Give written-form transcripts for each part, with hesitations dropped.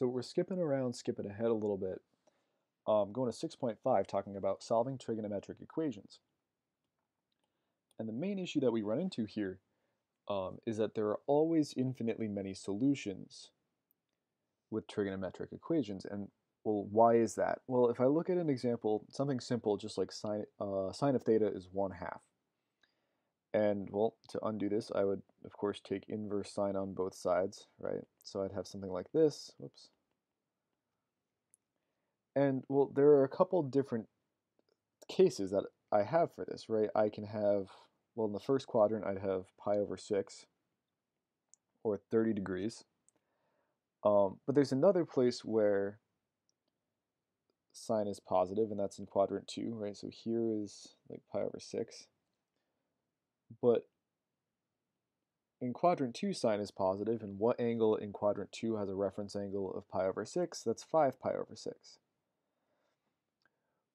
So we're skipping around, skipping ahead a little bit. Going to 6.5, talking about solving trigonometric equations. And the main issue that we run into here is that there are always infinitely many solutions with trigonometric equations. And well, why is that? Well, if I look at an example, something simple, just like sine of theta is 1/2. And well, to undo this, I would, of course, take inverse sine on both sides, right? So I'd have something like this. Whoops. And well, there are a couple different cases that I have for this, right? I can have, well, in the first quadrant, I'd have pi over 6, or 30 degrees. But there's another place where sine is positive, and that's in quadrant 2, right? So here is like pi over 6. But in quadrant 2, sine is positive, and what angle in quadrant 2 has a reference angle of pi over 6? That's 5 pi over 6.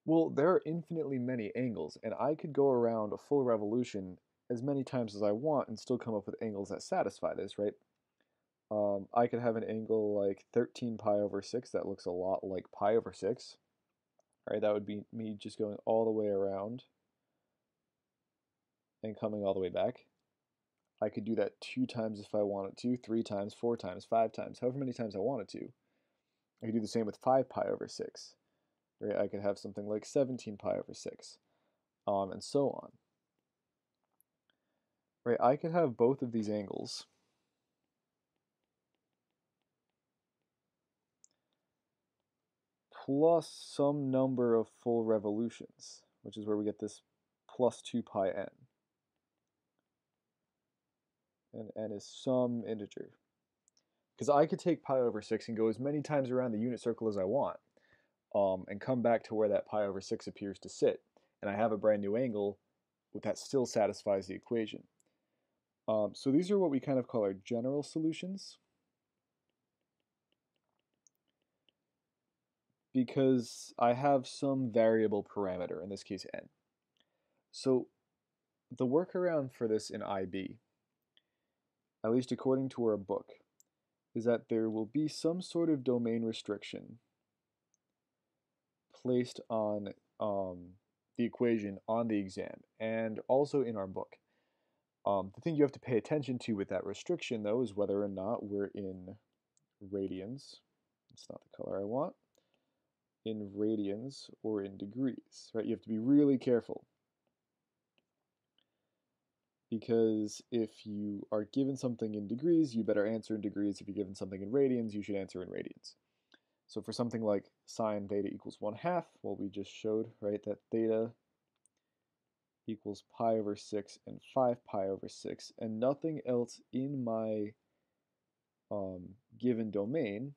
Well, there are infinitely many angles, and I could go around a full revolution as many times as I want and still come up with angles that satisfy this, right? I could have an angle like 13 pi over 6 that looks a lot like pi over 6, right? That would be me just going all the way around and coming all the way back. I could do that 2 times if I wanted to, 3 times, 4 times, 5 times, however many times I wanted to. I could do the same with 5 pi over 6, right? I could have something like 17 pi over 6, and so on. Right, I could have both of these angles plus some number of full revolutions, which is where we get this plus 2 pi n. And n is some integer. Because I could take pi over 6 and go as many times around the unit circle as I want, and come back to where that pi over 6 appears to sit. And I have a brand new angle that still satisfies the equation. So these are what we kind of call our general solutions, because I have some variable parameter, in this case n. So the workaround for this in IB, at least according to our book, is that there will be some sort of domain restriction placed on the equation on the exam and also in our book. The thing you have to pay attention to with that restriction, though, is whether or not we're in radians. It's not the color I want. In radians or in degrees, right? You have to be really careful, because if you are given something in degrees, you better answer in degrees. If you're given something in radians, you should answer in radians. So for something like sine theta equals 1/2, well, we just showed, right, that theta equals pi over 6 and 5 pi over 6, and nothing else in my given domain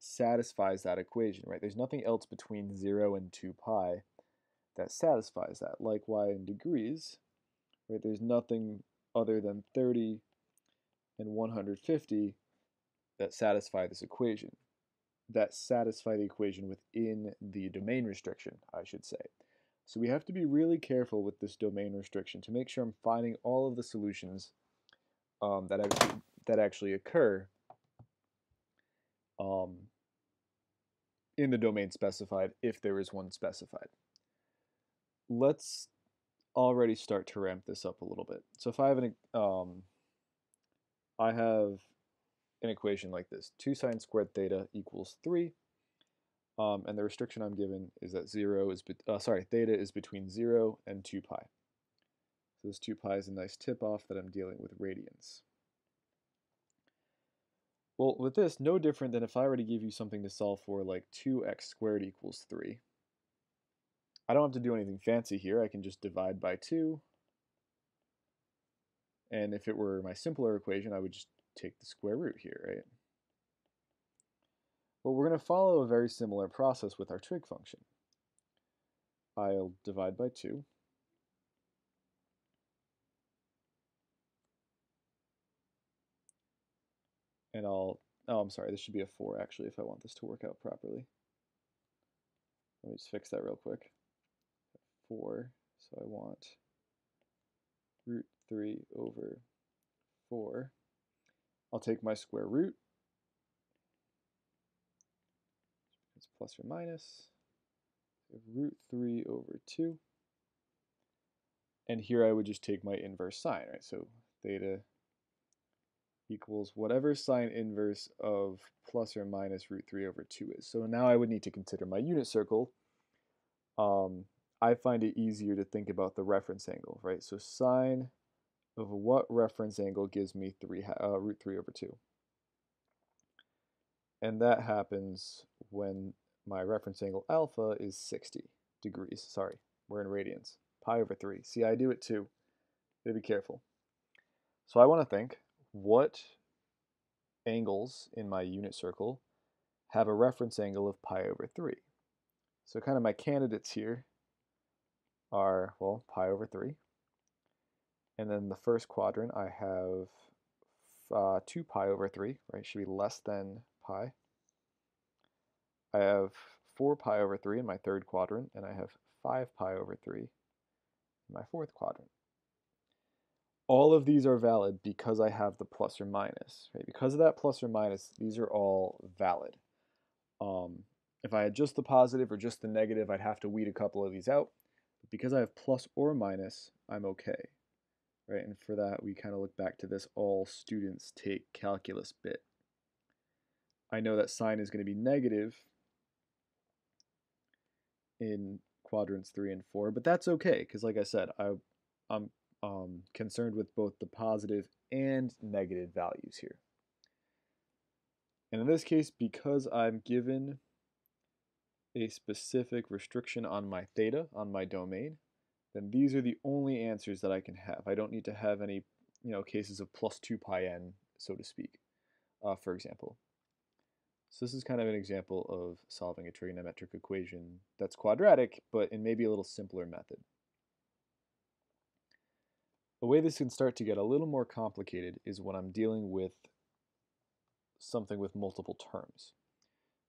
satisfies that equation, right? There's nothing else between 0 and 2 pi that satisfies that. Likewise in degrees, right, there's nothing other than 30 and 150 that satisfy this equation, that satisfy the equation within the domain restriction, I should say. So we have to be really careful with this domain restriction to make sure I'm finding all of the solutions that actually occur in the domain specified, if there is one specified. Let's already start to ramp this up a little bit. So if I have an equation like this: 2 sine squared theta equals 3, and the restriction I'm given is that theta is between 0 and 2 pi. So this 2 pi is a nice tip-off that I'm dealing with radians. Well, with this, no different than if I were to give you something to solve for, like 2x squared equals 3. I don't have to do anything fancy here. I can just divide by 2. And if it were my simpler equation, I would just take the square root here, right? Well, we're going to follow a very similar process with our trig function. I'll divide by 2. And I'm sorry, this should be a 4 actually if I want this to work out properly. Let me just fix that real quick. 4, so I want root 3 over 4. I'll take my square root, plus or minus root 3 over 2. And here I would just take my inverse sine, right? So theta equals whatever sine inverse of plus or minus root 3 over 2 is. So now I would need to consider my unit circle. I find it easier to think about the reference angle, right? So sine of what reference angle gives me root 3 over 2? And that happens when my reference angle alpha is 60 degrees. Sorry, we're in radians. Pi over 3. See, I do it too. Gotta be careful. So I want to think, what angles in my unit circle have a reference angle of pi over 3? So kind of my candidates here are, well, pi over 3. And then the first quadrant, I have 2 pi over 3, right? Should be less than pi. I have 4 pi over 3 in my third quadrant, and I have 5 pi over 3 in my fourth quadrant. All of these are valid because I have the plus or minus, right? Because of that plus or minus, these are all valid. If I had just the positive or just the negative, I'd have to weed a couple of these out. But because I have plus or minus, I'm okay, right? And for that, we kind of look back to this all students take calculus bit. I know that sine is going to be negative in quadrants 3 and 4, but that's okay because, like I said, I'm concerned with both the positive and negative values here. And in this case, because I'm given a specific restriction on my theta, on my domain, then these are the only answers that I can have. I don't need to have any, cases of plus 2 pi n, so to speak, for example. So this is kind of an example of solving a trigonometric equation that's quadratic, but in maybe a little simpler method. The way this can start to get a little more complicated is when I'm dealing with something with multiple terms.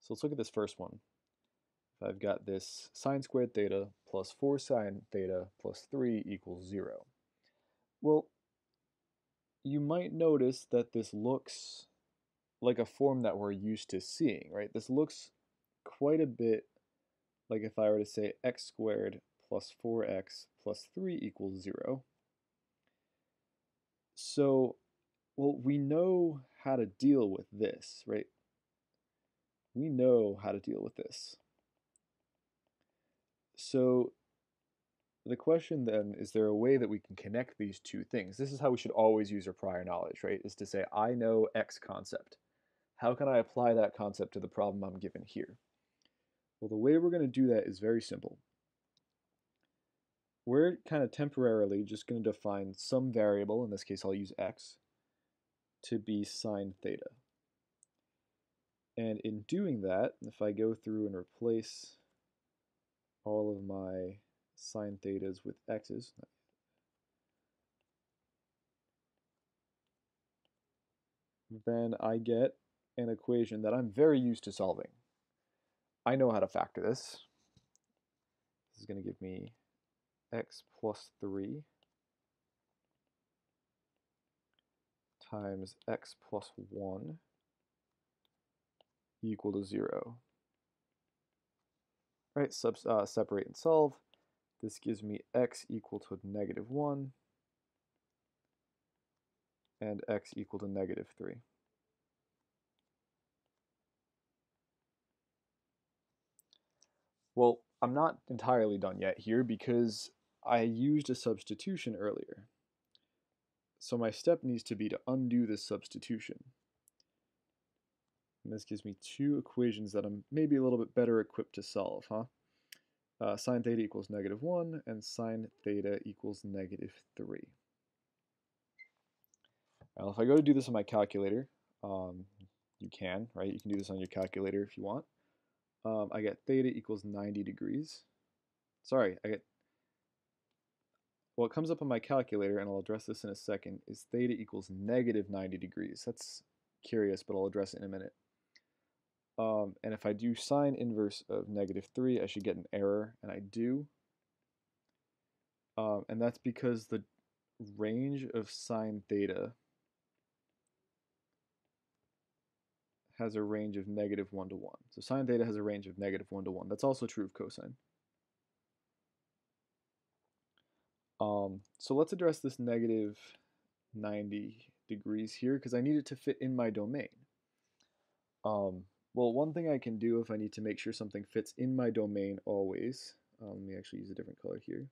So let's look at this first one. If I've got this sine squared theta plus 4 sine theta plus 3 equals 0. Well, you might notice that this looks like a form that we're used to seeing, right? This looks quite a bit like if I were to say x squared plus 4x plus 3 equals 0. So, well, we know how to deal with this, right? We know how to deal with this. So the question then, is there a way that we can connect these two things? This is how we should always use our prior knowledge, right? Is to say, I know X concept. How can I apply that concept to the problem I'm given here? Well, the way we're going to do that is very simple. We're kind of temporarily just going to define some variable, in this case I'll use X, to be sine theta. And in doing that, if I go through and replace all of my sine thetas with x's, then I get an equation that I'm very used to solving. I know how to factor this. This is going to give me x plus 3 times x plus 1 equal to 0. Right, separate and solve. This gives me x equal to -1 and x equal to -3. Well, I'm not entirely done yet here because I used a substitution earlier. So my step needs to be to undo this substitution. And this gives me two equations that I'm maybe a little bit better equipped to solve, huh? Sine theta equals -1 and sine theta equals -3. Now, if I go to do this on my calculator, you can, right? You can do this on your calculator if you want. I get theta equals 90 degrees. Sorry, what comes up on my calculator, and I'll address this in a second, is theta equals -90 degrees. That's curious, but I'll address it in a minute. And if I do sine inverse of -3, I should get an error, and I do. And that's because the range of sine theta has a range of -1 to 1. So sine theta has a range of -1 to 1. That's also true of cosine. So let's address this -90 degrees here because I need it to fit in my domain. Well, one thing I can do if I need to make sure something fits in my domain always, let me actually use a different color here.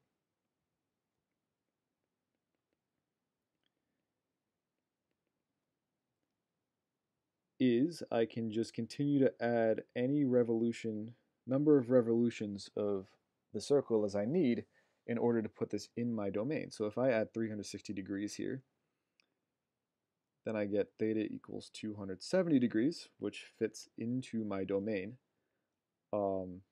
Is I can just continue to add any number of revolutions of the circle as I need in order to put this in my domain. So if I add 360 degrees here, then I get theta equals 270 degrees, which fits into my domain,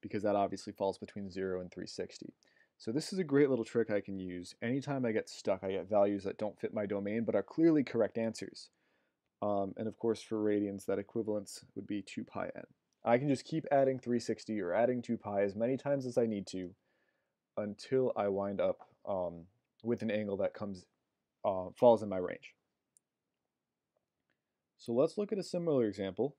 because that obviously falls between 0 and 360. So this is a great little trick I can use. Anytime I get stuck, I get values that don't fit my domain but are clearly correct answers. And of course for radians, that equivalence would be 2 pi n. I can just keep adding 360 or adding 2 pi as many times as I need to until I wind up with an angle that falls in my range. So let's look at a similar example.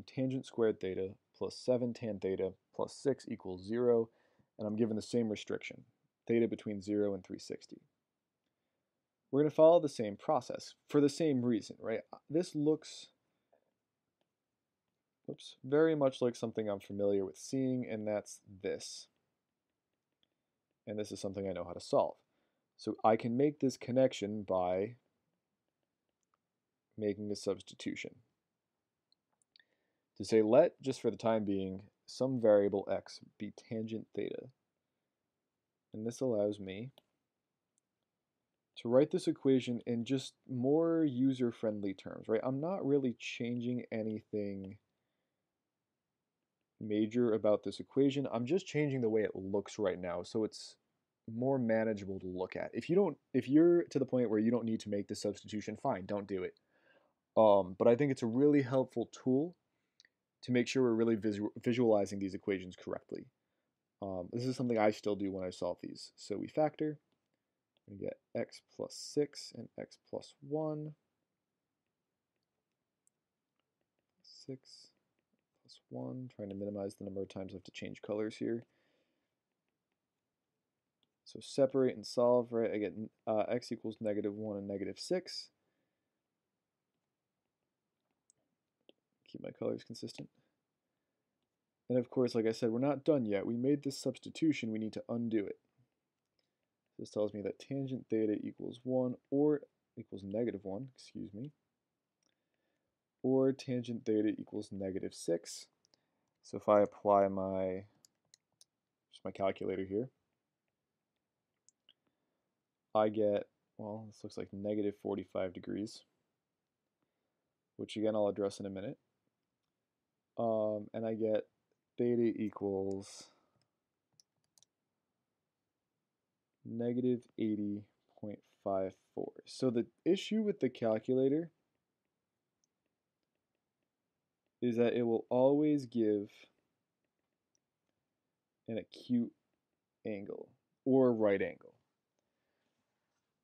Tangent squared theta plus 7 tan theta plus 6 equals 0, and I'm given the same restriction, theta between 0 and 360. We're going to follow the same process for the same reason, right? This looks very much like something I'm familiar with seeing, and that's this. And this is something I know how to solve. So I can make this connection by making a substitution. To say let, just for the time being, some variable x be tangent theta. And this allows me to write this equation in just more user-friendly terms, right? I'm not really changing anything major about this equation. I'm just changing the way it looks right now so it's more manageable to look at. If you're to the point where you don't need to make the substitution, fine, don't do it. But I think it's a really helpful tool to make sure we're really visualizing these equations correctly. This is something I still do when I solve these. So we factor, we get x plus 6 and x plus 1. 6 plus 1, trying to minimize the number of times I have to change colors here. So separate and solve, right? I get x equals -1 and -6. Keep my colors consistent. And of course, like I said, we're not done yet. We made this substitution, we need to undo it. This tells me that tangent theta equals 1 or equals -1, excuse me, or tangent theta equals -6. So if I apply just my calculator here, I get, well, this looks like -45 degrees, which again I'll address in a minute. And I get theta equals -80.54. So the issue with the calculator is that it will always give an acute angle or right angle.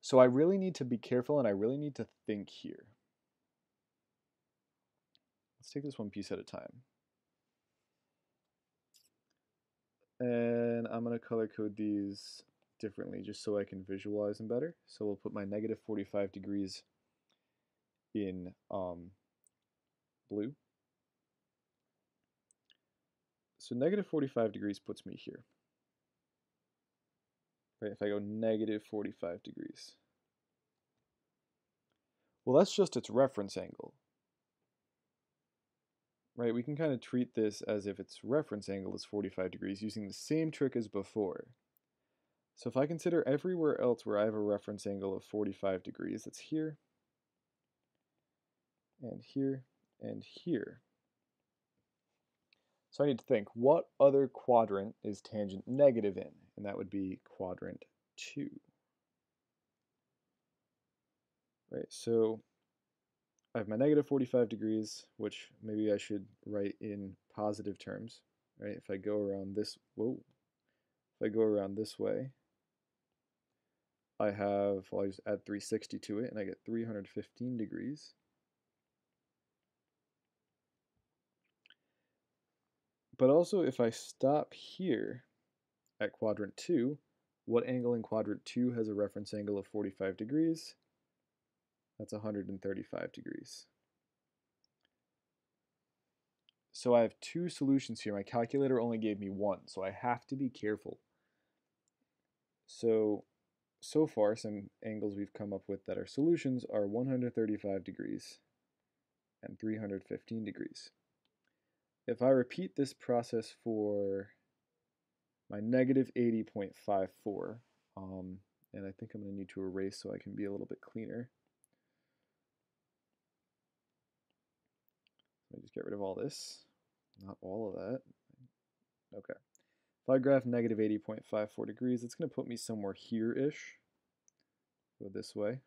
So I really need to be careful and I really need to think here. Let's take this one piece at a time. And I'm going to color code these differently just so I can visualize them better. So we'll put my -45 degrees in blue. So -45 degrees puts me here. Right, if I go -45 degrees. Well, that's just its reference angle. Right, we can kind of treat this as if its reference angle is 45 degrees using the same trick as before. So if I consider everywhere else where I have a reference angle of 45 degrees, that's here, and here, and here. So I need to think, what other quadrant is tangent negative in? And that would be quadrant 2. Right, so I have my -45 degrees, which maybe I should write in positive terms, right? If I go around this, if I go around this way, I just add 360 to it, and I get 315 degrees. But also, if I stop here at quadrant 2, what angle in quadrant 2 has a reference angle of 45 degrees? That's 135 degrees. So I have two solutions here. My calculator only gave me one, so I have to be careful. So far, some angles we've come up with that are solutions are 135 degrees and 315 degrees. If I repeat this process for my negative 80.54, and I think I'm going to need to erase so I can be a little bit cleaner. Let me just get rid of all this. Not all of that. Okay. If I graph negative 80.54 degrees, it's going to put me somewhere here-ish. Go this way.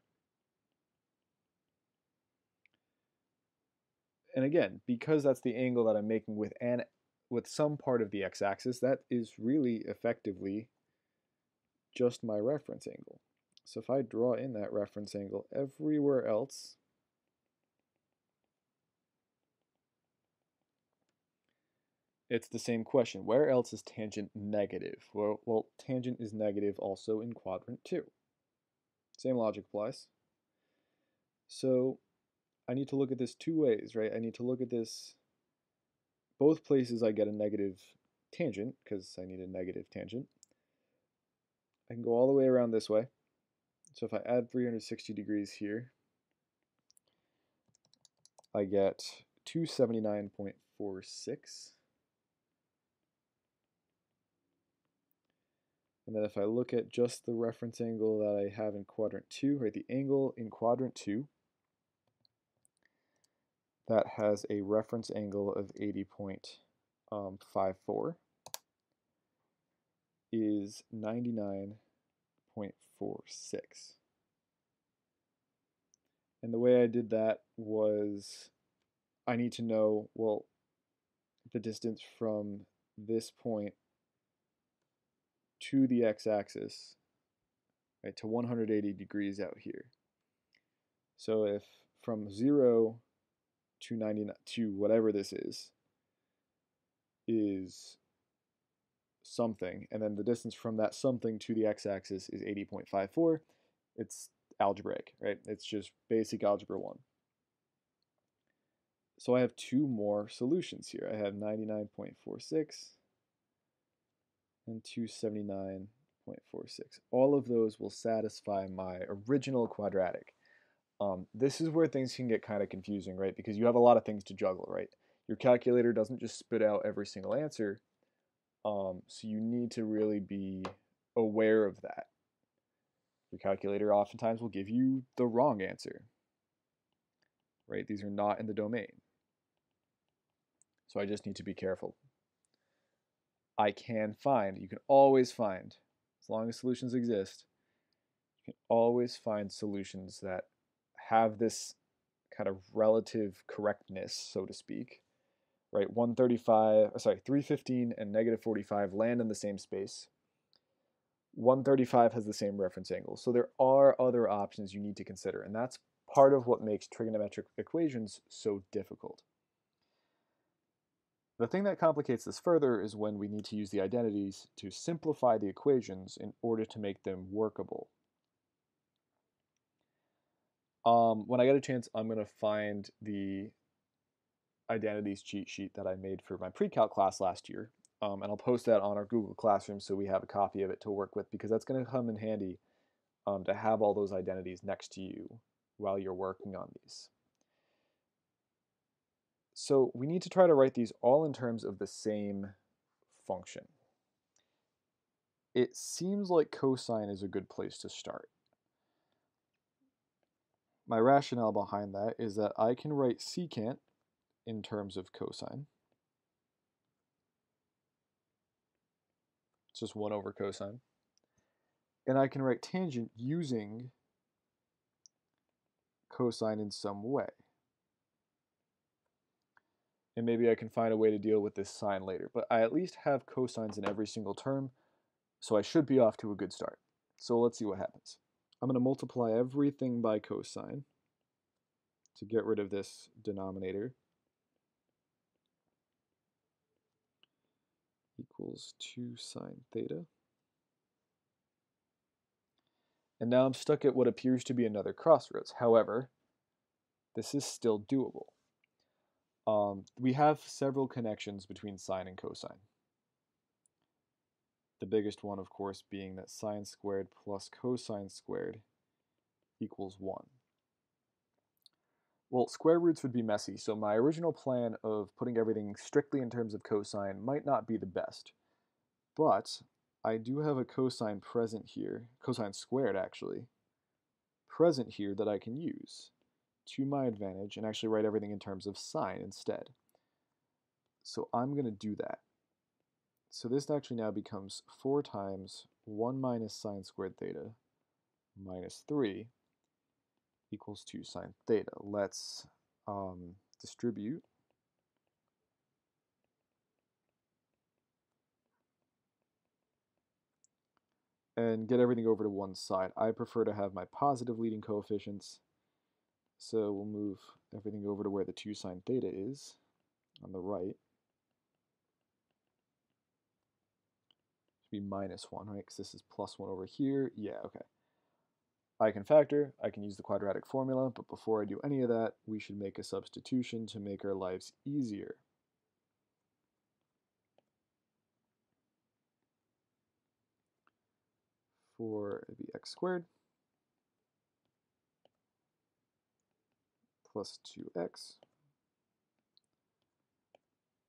And again, because that's the angle that I'm making with some part of the x-axis, that is really effectively just my reference angle. So if I draw in that reference angle everywhere else, it's the same question. Where else is tangent negative? Well, tangent is negative also in quadrant 2. Same logic applies. So I need to look at this two ways, right? I need to look at this both places I get a negative tangent, because I need a negative tangent. I can go all the way around this way. So if I add 360 degrees here, I get 279.46. And then if I look at just the reference angle that I have in quadrant 2, right, the angle in quadrant 2, that has a reference angle of 80.54 is 99.46. And the way I did that was I need to know, well, the distance from this point to the x-axis, right, to 180 degrees out here. So if from 0 to 99 to whatever this is something, and then the distance from that something to the x-axis is 80.54, it's algebraic, right? It's just basic algebra 1. So I have two more solutions here. I have 99.46 and 279.46. All of those will satisfy my original quadratic. This is where things can get kind of confusing, right? Because you have a lot of things to juggle, right? Your calculator doesn't just spit out every single answer, so you need to really be aware of that. Your calculator oftentimes will give you the wrong answer, right? These are not in the domain. So I just need to be careful. You can always find, as long as solutions exist, you can always find solutions that have this kind of relative correctness, so to speak, right? 315 and negative 45 land in the same space. 135 has the same reference angle. So there are other options you need to consider, and that's part of what makes trigonometric equations so difficult. The thing that complicates this further is when we need to use the identities to simplify the equations in order to make them workable. When I get a chance, I'm going to find the identities cheat sheet that I made for my pre-calc class last year, and I'll post that on our Google Classroom so we have a copy of it to work with, because that's going to come in handy to have all those identities next to you while you're working on these. So we need to try to write these all in terms of the same function. It seems like cosine is a good place to start. My rationale behind that is that I can write secant in terms of cosine. It's just 1 over cosine. And I can write tangent using cosine in some way. And maybe I can find a way to deal with this sine later. But I at least have cosines in every single term, so I should be off to a good start. So let's see what happens. I'm going to multiply everything by cosine to get rid of this denominator. equals 2 sine theta. And now I'm stuck at what appears to be another crossroads. However, this is still doable. We have several connections between sine and cosine. The biggest one, of course, being that sine squared plus cosine squared equals 1. Well, square roots would be messy, so my original plan of putting everything strictly in terms of cosine might not be the best. But I do have a cosine present here, cosine squared actually, present here that I can use to my advantage and actually write everything in terms of sine instead. So I'm going to do that. So this actually now becomes 4 times 1 minus sine squared theta minus 3 equals 2 sine theta. Let's distribute. And get everything over to one side. I prefer to have my positive leading coefficients. So we'll move everything over to where the 2 sine theta is on the right. Should be minus 1, right? Because this is plus 1 over here. Yeah, okay. I can factor, I can use the quadratic formula, but before I do any of that, we should make a substitution to make our lives easier. For it'd be x squared plus 2x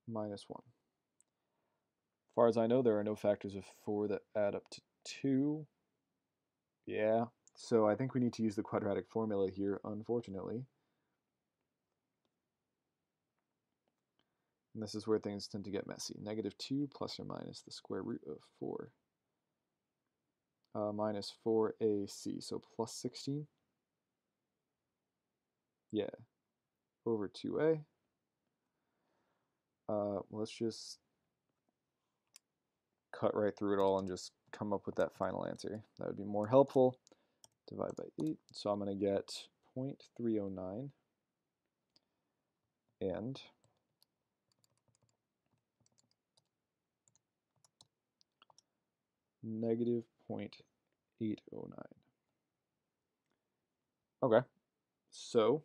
minus 1. As far as I know, there are no factors of 4 that add up to 2. Yeah, so I think we need to use the quadratic formula here, unfortunately. And this is where things tend to get messy. Negative 2 plus or minus the square root of 4 minus 4ac, so plus 16. Yeah, over 2a. Let's just cut right through it all and just come up with that final answer. That would be more helpful. Divide by 8. So I'm going to get 0.309 and negative 0.809. Okay, so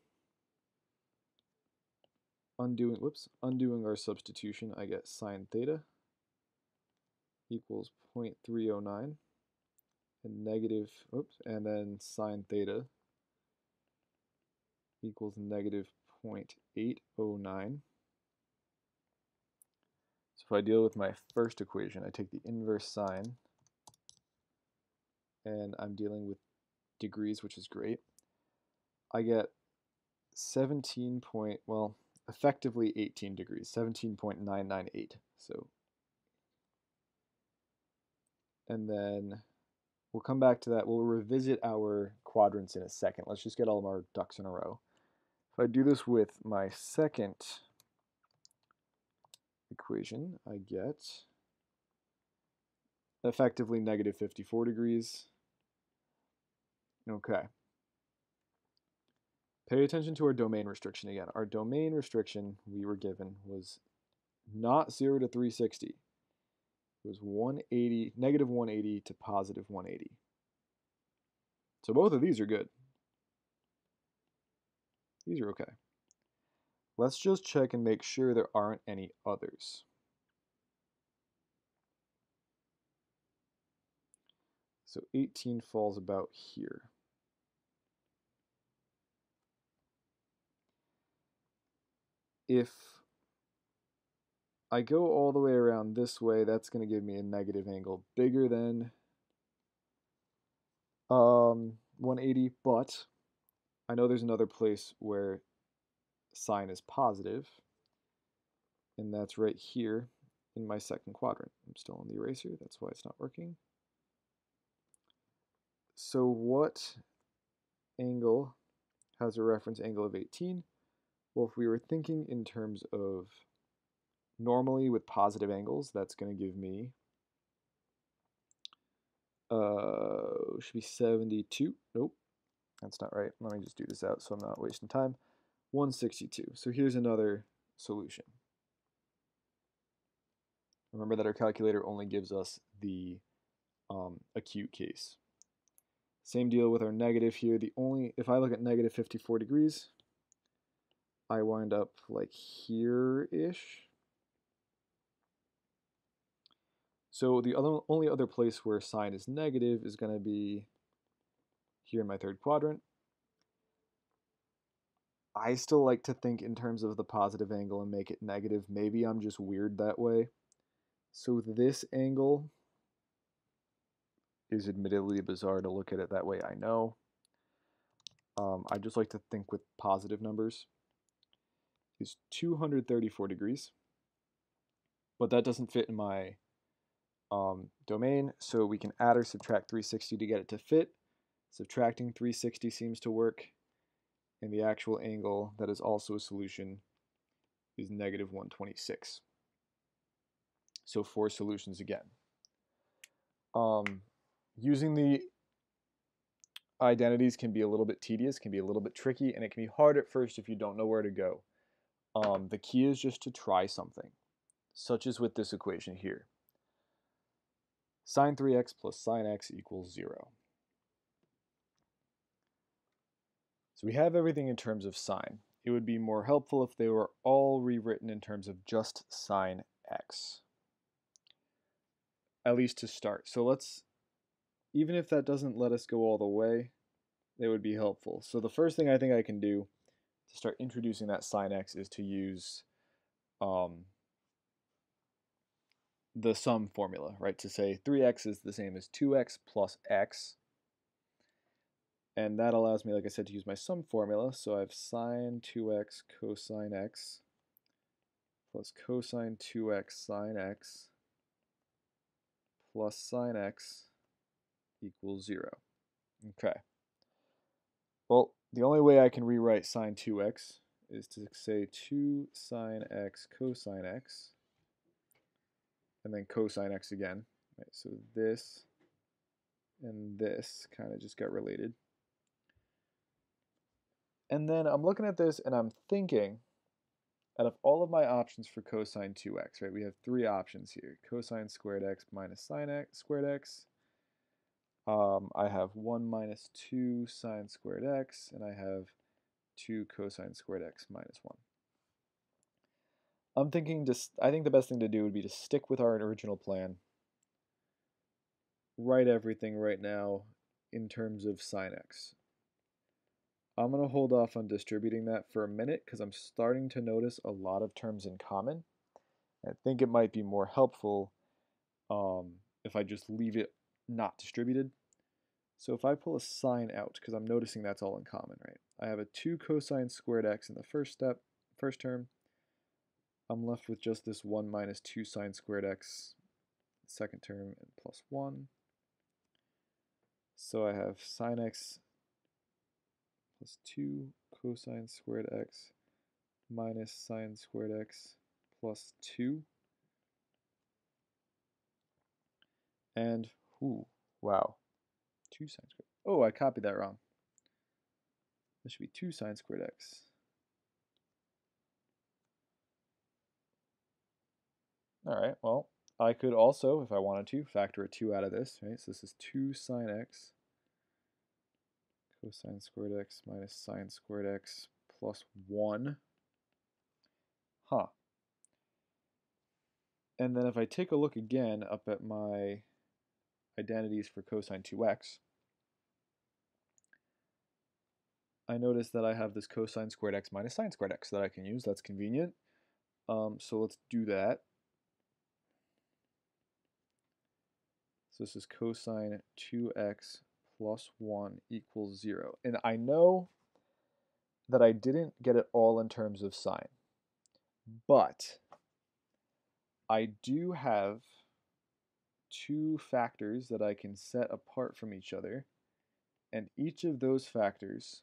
undoing our substitution, I get sine theta equals 0.309 and negative, and then sine theta equals negative 0.809. So if I deal with my first equation, I take the inverse sine, and I'm dealing with degrees, which is great. I get 17 point, well, effectively 18 degrees, 17.998. So, and then we'll come back to that. We'll revisit our quadrants in a second. Let's just get all of our ducks in a row. If I do this with my second equation, I get effectively negative 54 degrees. Okay. Pay attention to our domain restriction again. Our domain restriction we were given was not 0 to 360. It was 180, negative 180 to positive 180. So both of these are good. These are okay. Let's just check and make sure there aren't any others. So 18 falls about here. If I go all the way around this way, that's going to give me a negative angle bigger than 180, but I know there's another place where sine is positive, and that's right here in my second quadrant. I'm still on the eraser, that's why it's not working. So what angle has a reference angle of 18? Well, if we were thinking in terms of normally with positive angles, that's going to give me should be 72. Nope, that's not right. Let me just do this out so I'm not wasting time. 162. So here's another solution. Remember that our calculator only gives us the acute case. Same deal with our negative here. If I look at negative 54 degrees, I wind up like here-ish. So the only other place where sine is negative is going to be here in my third quadrant. I still like to think in terms of the positive angle and make it negative. Maybe I'm just weird that way. So this angle is admittedly bizarre to look at it that way, I know. I just like to think with positive numbers. Is 234 degrees. But that doesn't fit in my domain, so we can add or subtract 360 to get it to fit. Subtracting 360 seems to work, and the actual angle that is also a solution is negative 126. So 4 solutions again. Using the identities can be a little bit tedious, can be a little bit tricky, and it can be hard at first if you don't know where to go. The key is just to try something, such as with this equation here. Sine 3x plus sine x equals 0. So we have everything in terms of sine. It would be more helpful if they were all rewritten in terms of just sine x, at least to start. So even if that doesn't let us go all the way, it would be helpful. So the first thing I think I can do to start introducing that sine x is to use the sum formula, right? To say 3x is the same as 2x plus x. And that allows me, like I said, to use my sum formula. So I have sine 2x cosine x plus cosine 2x sine x plus sine x equals 0. Okay. Well, the only way I can rewrite sine 2x is to say 2 sine x cosine x, and then cosine x again. Right, so this and this kind of just got related. And then I'm looking at this and I'm thinking, out of all of my options for cosine 2x, right, we have 3 options here. Cosine squared x minus sine x squared x. I have 1 minus 2 sine squared x, and I have 2 cosine squared x minus 1. I think the best thing to do would be to stick with our original plan. Write everything right now in terms of sine x. I'm going to hold off on distributing that for a minute because I'm starting to notice a lot of terms in common. I think it might be more helpful if I just leave it not distributed. So if I pull a sine out, because I'm noticing that's all in common, right? I have a 2 cosine squared x in the first term. I'm left with just this 1 minus 2 sine squared x second term and plus 1. So I have sine x plus 2 cosine squared x minus sine squared x plus 2. And, wow, 2 sine squared. Oh, I copied that wrong. This should be 2 sine squared x. All right, well, I could also, if I wanted to, factor a 2 out of this, right? So this is 2 sine x cosine squared x minus sine squared x plus 1. And then if I take a look again up at my identities for cosine 2x, I notice that I have this cosine squared x minus sine squared x that I can use. That's convenient. So let's do that. So this is cosine 2x plus 1 equals 0. And I know that I didn't get it all in terms of sine, but I do have 2 factors that I can set apart from each other, and each of those factors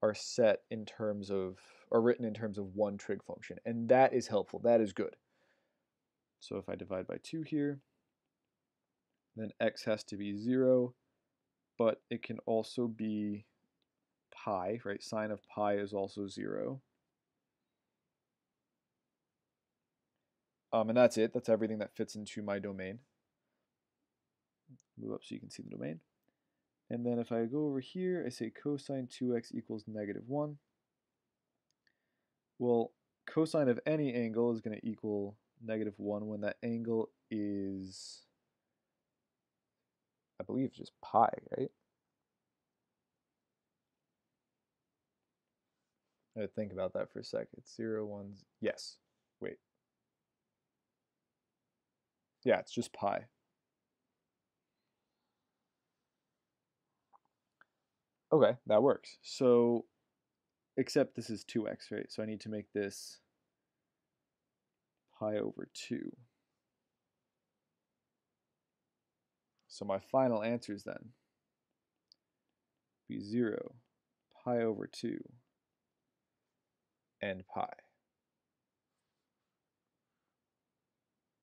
are set in terms of, or written in terms of one trig function, and that is helpful. That is good. So if I divide by 2 here, then x has to be 0, but it can also be pi, right? Sine of pi is also 0. And that's it. That's everything that fits into my domain. Move up so you can see the domain. And then if I go over here, I say cosine 2x equals -1. Well, cosine of any angle is going to equal -1 when that angle is, I believe, just pi, right? I had to think about that for a second. 0, 1, yes. Wait. Yeah, it's just pi. Okay, that works. So, except this is 2x, right? So I need to make this pi over 2. So my final answers then be 0, pi over 2, and pi.